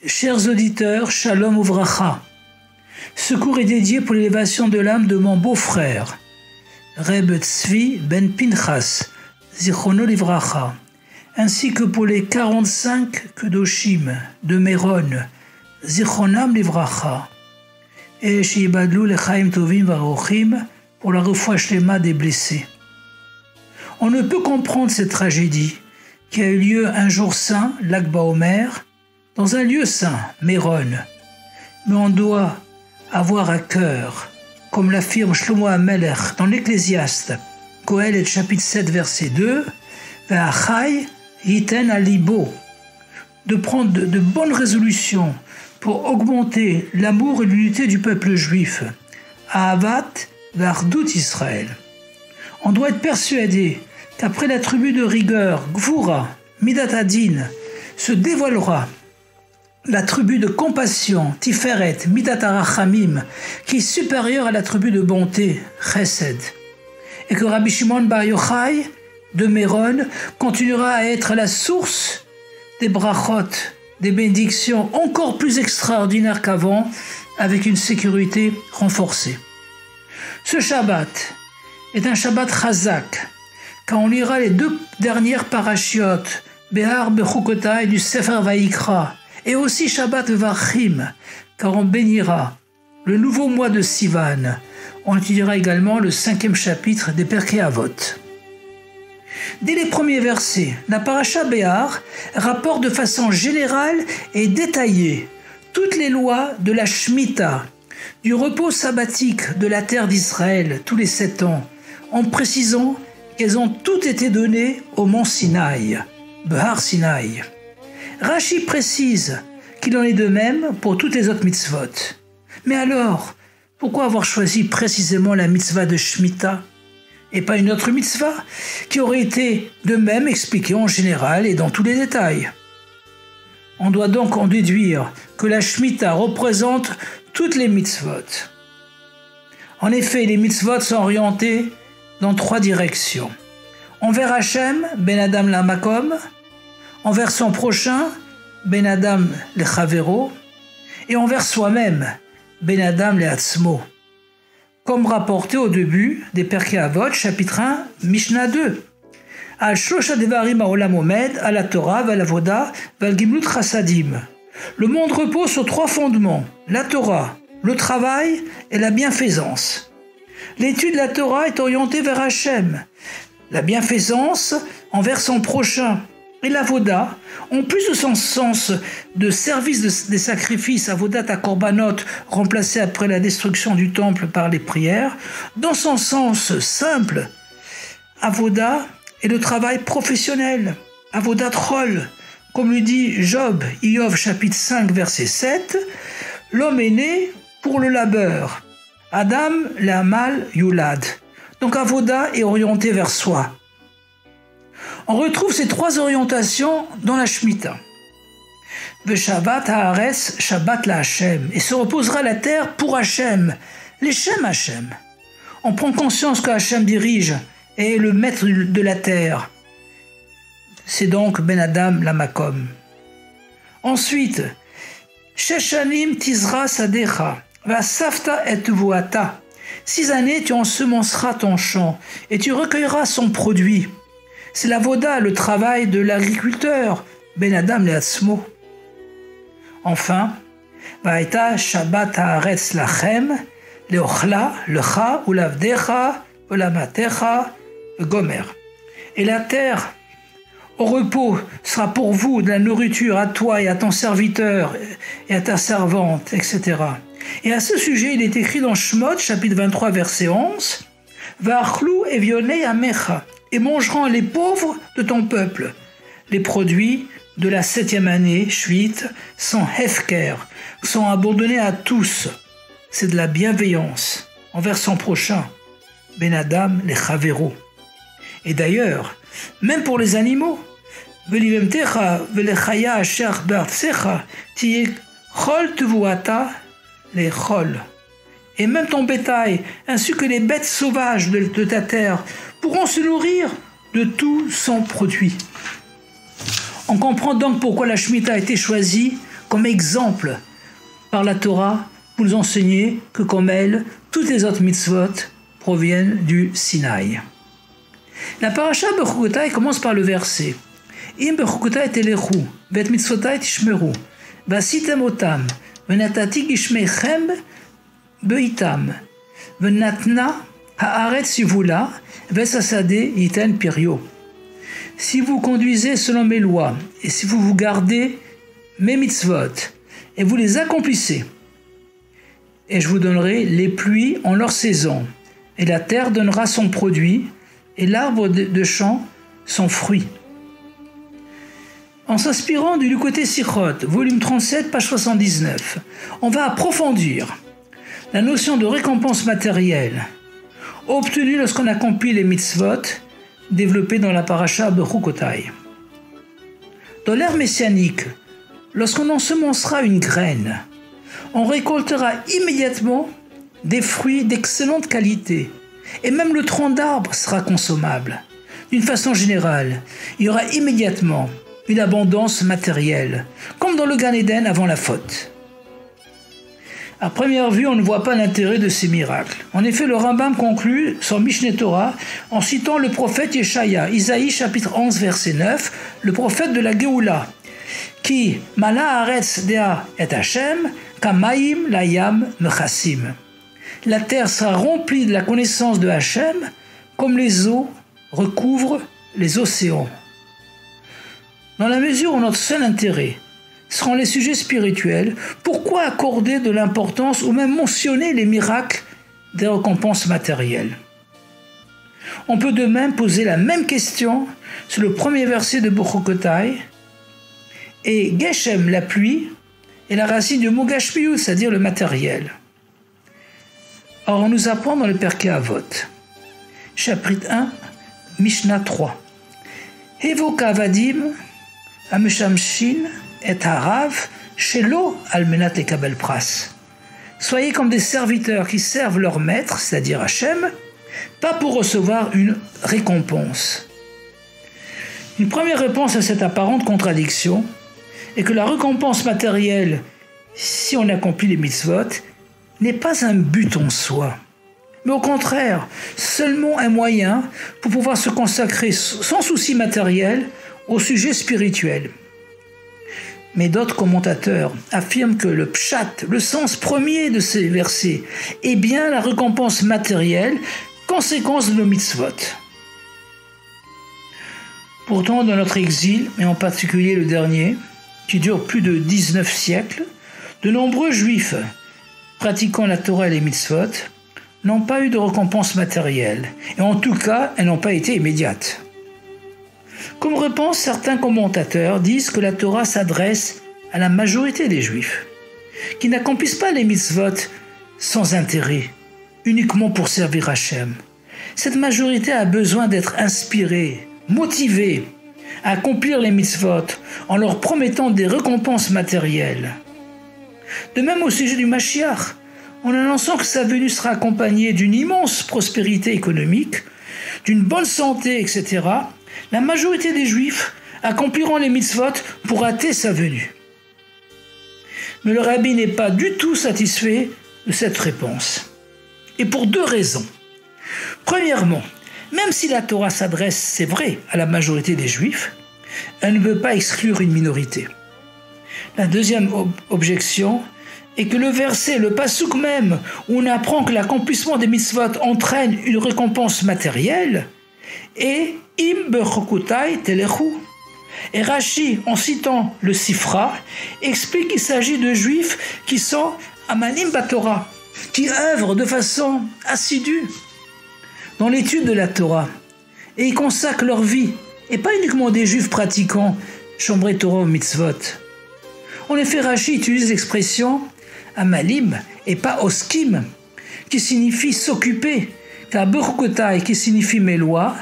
Chers auditeurs, Shalom Uvracha. Ce cours est dédié pour l'élévation de l'âme de mon beau-frère, Reb Tzvi Ben Pinchas, Zichrono Livracha, ainsi que pour les 45 Kedoshim de Méron, Zichronam Livracha, et Sheyibadlu Lechaim Tovim Varochim pour la refoua shlema des blessés. On ne peut comprendre cette tragédie qui a eu lieu un jour saint, Lag BaOmer, dans un lieu saint, Méron. Mais on doit avoir à cœur, comme l'affirme Shlomo HaMelech dans l'Ecclésiaste, Kohelet chapitre 7 verset 2, Ve'achai yiten alibo, de prendre de bonnes résolutions pour augmenter l'amour et l'unité du peuple juif, Ahavat ve'achdout Israël. On doit être persuadé qu'après la tribu de rigueur, Gvura, Midat Hadin, se dévoilera la tribu de compassion, Tiferet, Midat HaRachamim, qui est supérieure à la tribu de bonté, Chesed. Et que Rabbi Shimon Bar Yochai de Méron continuera à être la source des brachot, des bénédictions encore plus extraordinaires qu'avant, avec une sécurité renforcée. Ce Shabbat est un Shabbat Chazak, quand on lira les 2 dernières parachiotes, Behar Bechukotai du Sefer Vayikra, et aussi Shabbat Vachim, car on bénira le nouveau mois de Sivan. On étudiera également le 5e chapitre des Perkei Avot. Dès les premiers versets, la paracha Behar rapporte de façon générale et détaillée toutes les lois de la Shemitah, du repos sabbatique de la terre d'Israël tous les 7 ans, en précisant qu'elles ont toutes été données au mont Sinaï, Behar Sinaï. Rashi précise qu'il en est de même pour toutes les autres mitzvot. Mais alors, pourquoi avoir choisi précisément la mitzvah de Shemitah et pas une autre mitzvah qui aurait été de même expliquée en général et dans tous les détails? On doit donc en déduire que la Shemitah représente toutes les mitzvot. En effet, les mitzvot sont orientées dans 3 directions. Envers Hachem, Ben Adam la Makom, envers son prochain, Ben Adam le Chavero, et envers soi-même, Ben Adam le Atzmo, comme rapporté au début des Perkei Avot, chapitre 1, Mishnah 2. Al Shlosha Devarim Ha'olam Omed, à la Torah, à la Voda, al Gimlut Chassadim. Le monde repose sur 3 fondements, la Torah, le travail et la bienfaisance. L'étude de la Torah est orientée vers Hachem, la bienfaisance envers son prochain, et l'avoda, en plus de son sens de service des sacrifices, avodat à korbanot, remplacé après la destruction du temple par les prières, dans son sens simple, avoda est le travail professionnel, avodat chol, comme le dit Job, Iyov chapitre 5 verset 7, l'homme est né pour le labeur, Adam l'Amal Yulad. Donc avoda est orienté vers soi. On retrouve ces 3 orientations dans la Shemitah. Veshavat haaretz Shabbat la Hashem, et se reposera la terre pour Hashem, l'Eshem Hashem. On prend conscience que Hashem dirige et est le maître de la terre. C'est donc Ben Adam la Makom. Ensuite, Sheshanim tizra sadecha, vasafta et vuata. 6 années tu ensemenceras ton champ et tu recueilleras son produit. C'est la voda, le travail de l'agriculteur, Ben Adam le Atzmo. Enfin, Vaïta Shabbat haaretz lachem, leochla, lecha, ulavdecha, ulamatecha, gomer. Et la terre, au repos, sera pour vous de la nourriture à toi et à ton serviteur et à ta servante, etc. Et à ce sujet, il est écrit dans Shemot, chapitre 23, verset 11, Va'achlou evionei amecha, et mangeront les pauvres de ton peuple. Les produits de la 7e année, Shvit, sont hefker, sont abandonnés à tous. C'est de la bienveillance envers son prochain, Ben Adam les Chavero. Et d'ailleurs, même pour les animaux, Velivemtecha velechaya asher be'artsecha tiye chol tevuata les chol. Et même ton bétail, ainsi que les bêtes sauvages de ta terre, pourront se nourrir de tout son produit. On comprend donc pourquoi la Shemitah a été choisie comme exemple par la Torah pour nous enseigner que comme elle, toutes les autres mitzvot proviennent du Sinaï. La paracha Bechukotai commence par le verset Im Bechukotai telechu, vet mitzvotai tishmeru, vasitem otam, venatati gishmeichem beitam, venatna haaretz yivula, vesasade yiten pirio. Si vous conduisez selon mes lois, et si vous vous gardez mes mitzvot, et vous les accomplissez, et je vous donnerai les pluies en leur saison, et la terre donnera son produit, et l'arbre de champ son fruit. En s'inspirant du Likutei Sichot, volume 37, page 79, on va approfondir la notion de récompense matérielle obtenue lorsqu'on accomplit les mitzvot développées dans la paracha Bechukotai. Dans l'ère messianique, lorsqu'on ensemencera une graine, on récoltera immédiatement des fruits d'excellente qualité, et même le tronc d'arbre sera consommable. D'une façon générale, il y aura immédiatement une abondance matérielle, comme dans le Gan Eden avant la faute. À première vue, on ne voit pas l'intérêt de ces miracles. En effet, le Rambam conclut son Mishneh Torah en citant le prophète Yeshaya, Isaïe chapitre 11 verset 9, le prophète de la Géoula, qui mala haaretz dea et Hashem, kamaim layam mechassim. La terre sera remplie de la connaissance de Hachem, comme les eaux recouvrent les océans. Dans la mesure où notre seul intérêt seront les sujets spirituels, pourquoi accorder de l'importance ou même mentionner les miracles des récompenses matérielles? On peut de même poser la même question sur le premier verset de Bechukotai, et Geshem, la pluie, est la racine du mot Gashmiut, c'est-à-dire le matériel. Or, on nous apprend dans le Perkei Avot, chapitre 1, Mishnah 3. Hevo kavadim ameshamshin et harav shelo almenat lekabel pras. Soyez comme des serviteurs qui servent leur maître, c'est-à-dire Hachem, pas pour recevoir une récompense. Une première réponse à cette apparente contradiction est que la récompense matérielle, si on accomplit les mitzvot, n'est pas un but en soi, mais au contraire, seulement un moyen pour pouvoir se consacrer sans souci matériel au sujet spirituel. Mais d'autres commentateurs affirment que le pshat, le sens premier de ces versets, est bien la récompense matérielle, conséquence de nos mitzvot. Pourtant, dans notre exil, et en particulier le dernier, qui dure plus de 19 siècles, de nombreux juifs pratiquant la Torah et les mitzvot n'ont pas eu de récompense matérielle, et en tout cas, elles n'ont pas été immédiates. Comme réponse, certains commentateurs disent que la Torah s'adresse à la majorité des juifs, qui n'accomplissent pas les mitzvot sans intérêt, uniquement pour servir Hachem. Cette majorité a besoin d'être inspirée, motivée à accomplir les mitzvot en leur promettant des récompenses matérielles. De même au sujet du Mashiach, en annonçant que sa venue sera accompagnée d'une immense prospérité économique, d'une bonne santé, etc., la majorité des Juifs accompliront les mitzvot pour hâter sa venue. Mais le rabbi n'est pas du tout satisfait de cette réponse. Et pour deux raisons. Premièrement, même si la Torah s'adresse, c'est vrai, à la majorité des Juifs, elle ne veut pas exclure une minorité. La deuxième objection est que le verset, le passouk même, où on apprend que l'accomplissement des mitzvot entraîne une récompense matérielle, est Im bechukotai telechu. Et Rashi, en citant le Sifra, explique qu'il s'agit de juifs qui sont amanim batorah, qui œuvrent de façon assidue dans l'étude de la Torah, et ils consacrent leur vie, et pas uniquement des juifs pratiquants Shomrei Torah ou mitzvot. En effet, Rashi utilise l'expression amalim et pas oskim, qui signifie s'occuper, car bechukotai, qui signifie mes lois,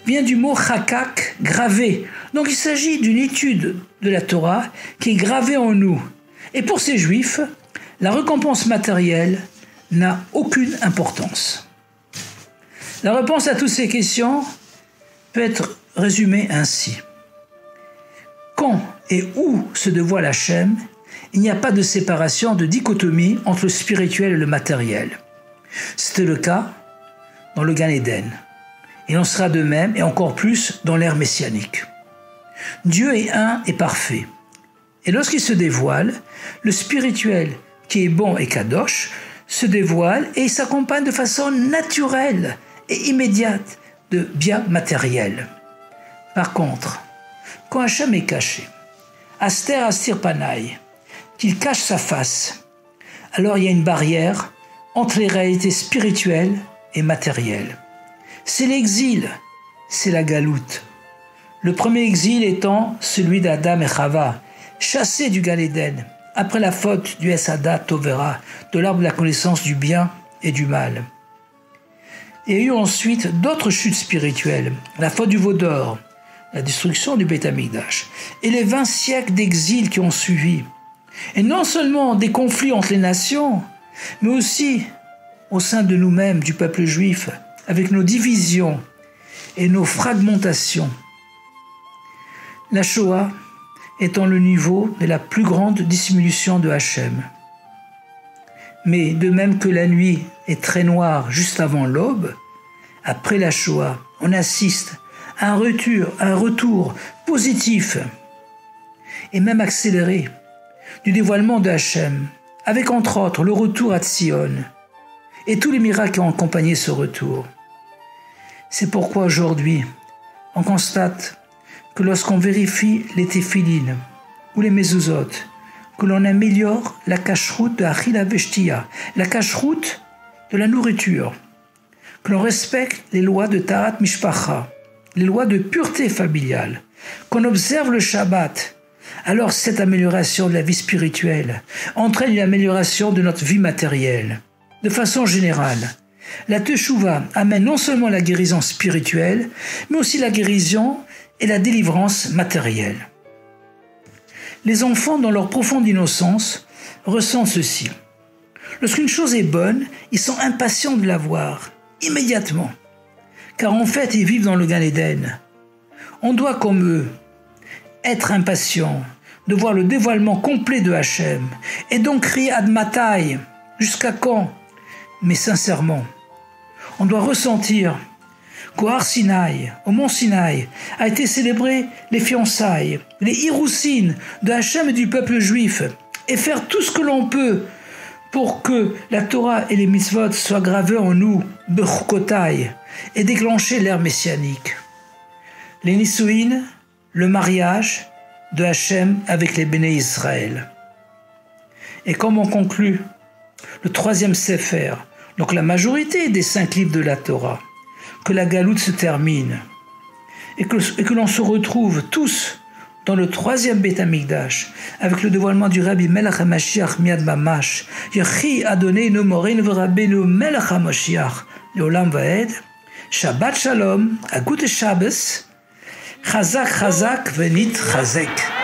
vient du mot chakak, gravé. Donc il s'agit d'une étude de la Torah qui est gravée en nous. Et pour ces juifs, la récompense matérielle n'a aucune importance. La réponse à toutes ces questions peut être résumée ainsi. Quand et où se dévoile Hachem, il n'y a pas de séparation, de dichotomie entre le spirituel et le matériel. C'était le cas dans le Gan Eden. Il en sera de même et encore plus dans l'ère messianique. Dieu est un et parfait. Et lorsqu'il se dévoile, le spirituel, qui est bon et kadosh, se dévoile et il s'accompagne de façon naturelle et immédiate de biens matériels. Par contre, quand Hachem est caché, Aster Astir Panaï, qu'il cache sa face, alors il y a une barrière entre les réalités spirituelles et matérielles. C'est l'exil, c'est la galoute. Le premier exil étant celui d'Adam et Chava, chassés du Gan Eden, après la faute du Esadat Tovera, de l'arbre de la connaissance du bien et du mal. Il y a eu ensuite d'autres chutes spirituelles, la faute du veau d'or, la destruction du Beit Hamikdash, et les 20 siècles d'exil qui ont suivi. Et non seulement des conflits entre les nations, mais aussi au sein de nous-mêmes, du peuple juif, avec nos divisions et nos fragmentations. La Shoah étant le niveau de la plus grande diminution de Hachem. Mais de même que la nuit est très noire juste avant l'aube, après la Shoah, on assiste à un retour positif et même accéléré du dévoilement de Hachem, avec entre autres le retour à Tzion et tous les miracles qui ont accompagné ce retour. C'est pourquoi aujourd'hui, on constate que lorsqu'on vérifie les téphilines ou les mezuzot, que l'on améliore la cacheroute de Achila Veshtia, la cacheroute de la nourriture, que l'on respecte les lois de Tarat Mishpacha, les lois de pureté familiale, qu'on observe le Shabbat, alors cette amélioration de la vie spirituelle entraîne une amélioration de notre vie matérielle. De façon générale, la Teshuvah amène non seulement la guérison spirituelle, mais aussi la guérison et la délivrance matérielle. Les enfants, dans leur profonde innocence, ressentent ceci. Lorsqu'une chose est bonne, ils sont impatients de la voir, immédiatement. Car en fait, ils vivent dans le Gan Eden. On doit, comme eux, être impatient de voir le dévoilement complet de Hachem, et donc crier Ad Matai, jusqu'à quand? Mais sincèrement, on doit ressentir qu'au Har Sinaï, au mont Sinaï, a été célébré les fiançailles, les Hiroussines de Hachem et du peuple juif, et faire tout ce que l'on peut pour que la Torah et les mitzvot soient gravés en nous, Bechukotai, et déclencher l'ère messianique. Les Nisuin, le mariage de Hachem avec les Béné Israël. Et comme on conclut le 3e Sefer, donc la majorité des 5 livres de la Torah, que la galoute se termine et que l'on se retrouve tous dans le 3e Beit Hamikdash avec le dévoilement du Rabbi Melech HaMashiach Miad Mamash, Yechi Adonenu Moreinu v'Rabbeinu Melech HaMashiach Leolam Vaed, Shabbat Shalom, Agut Shabbos, Chazak Chazak Venit Chazek.